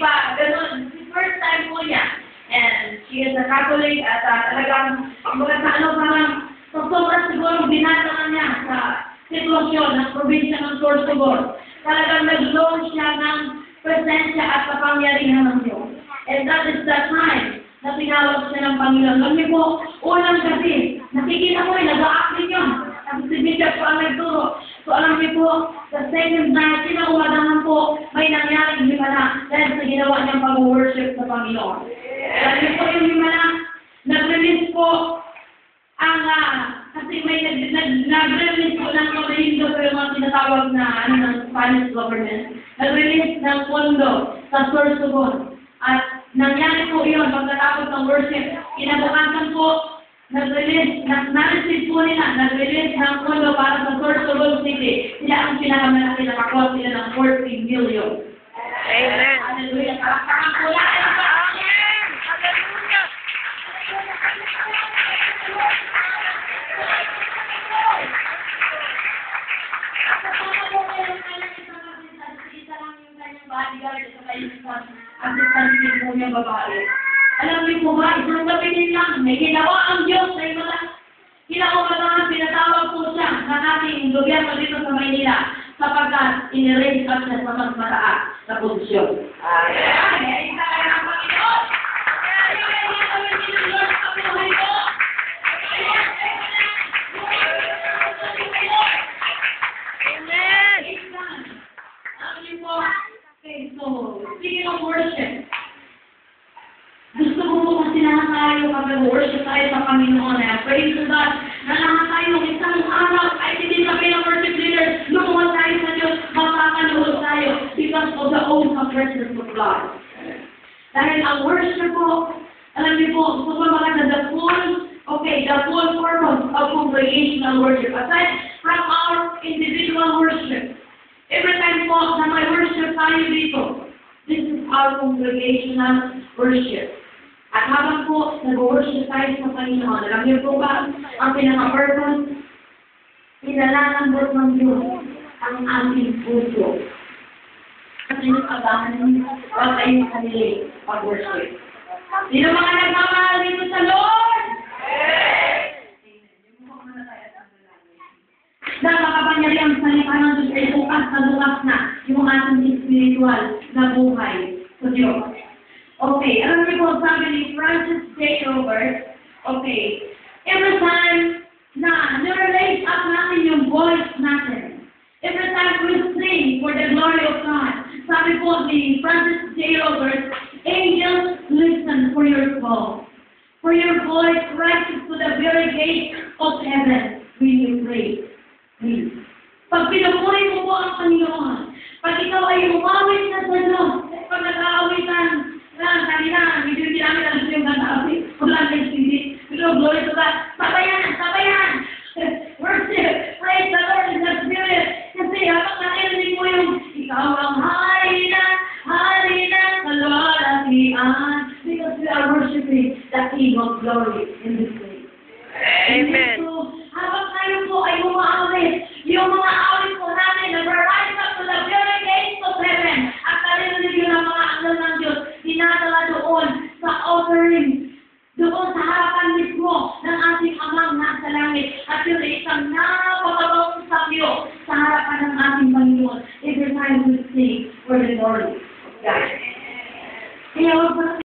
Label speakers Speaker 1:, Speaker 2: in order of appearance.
Speaker 1: pa ganun. First time po niya. And she is a Catholic at talagang parang sobrang siguro binata na niya sa sitwasyon ng probinsya ng Sorsogon. Talagang nag-launch siya ng presensya at kapangyarihan ng Diyos. And that is the time na tinawag siya ng Panginoon. Alam niyo po, unang gabi, nakikita ko nag-a-acting yun. At si Bishop po ang nagturo. So alam niyo po, the second night, kinauwadahan po, may nangyaring himala dahil sa ginawa niyang pag-worship sa Panginoon. Alam niyo po yung himala, nag-release po ang, kasi may nag-release po ng Korehindo pero yung mga tinatawag na ng Spanish government. Nag-release ng pondo sa Sorsogon. At nangyari po yun pagkatapos ng worship. Kinabukasan po, nag-release ng pondo para sa Sorsogon City. Sila ang pinakamalaki na kakuha sila ng 40 million.
Speaker 2: Amen.
Speaker 1: Hallelujah. Palakpakan po natin ang Panginoon.
Speaker 2: Hallelujah.
Speaker 1: Bodyguard at saka yung assistant po niyang babae. Alam niyo po ba, isang gabi din lang, may ginawa ang Diyos sa iba lang. Kinauwadahan, pinatawag po siya ng ating gobyerno dito sa Maynila sapagkat in-raise up siya sa mas mataas na posisyon. Ayan! Isa kayo ng Panginoon! Okay, so, speaking of worship, gusto ko po kasi lahat tayo mag-worship tayo sa Panginoon. Praise to God, na lahat tayo isang araw, ay hindi sabi ng worship leaders, lumuha tayo sa Diyos, makakanood tayo because of the oath of presence of God. Dahil ang worship po, alam niyo po, gusto ko maganda the full purpose of congregational worship. Aside from our individual worship, every time po na may worship tayo dito, this is our congregational worship. At habang po nag-worship tayo sa Panginoon, alam niyo po ba, ang pinaka-purpose, pinalalambot ng Diyos ang ating puso. At pinakabahan huwag kayong kanili pag-worship. Sino mga nagmamahal dito sa Lord? Napakapangyarihan sa salita ng Diyos ay bukas na yung ating spiritual na buhay sa Diyos. Okay, alam niyo po, sabi ni Francis J. Roberts, okay, every time na nirelate up natin yung voice natin, every time we sing for the glory of God, sabi po ni Francis J. Roberts, angels listen for your call. For your voice rises to the very gate of heaven when you pray. Pag pinupuri mo po ang Panginoon, pag ikaw ay umawit na sa Diyos, pag nag-aawitan na kanina, hindi namin alam yung nag-aawit, wala nang hindi. Pero glory to God, sabayan! Worship, praise the Lord in the Spirit. Kasi habang narinig mo yung, ikaw ang hari na kalwalatian. Because we are worshiping the King of Glory in this place.
Speaker 2: Amen.
Speaker 1: So, habang tayo po ay umaawit, yung mga awit po natin, nag-rise up to the very gates of heaven, at narinig yun ang mga angal ng Diyos, dinadala doon sa offering, doon sa harapan mismo ng ating amang nasa langit, at yun ay isang napakabawang sabyo sa harapan ng ating Panginoon every time we sing for the glory of God. Kaya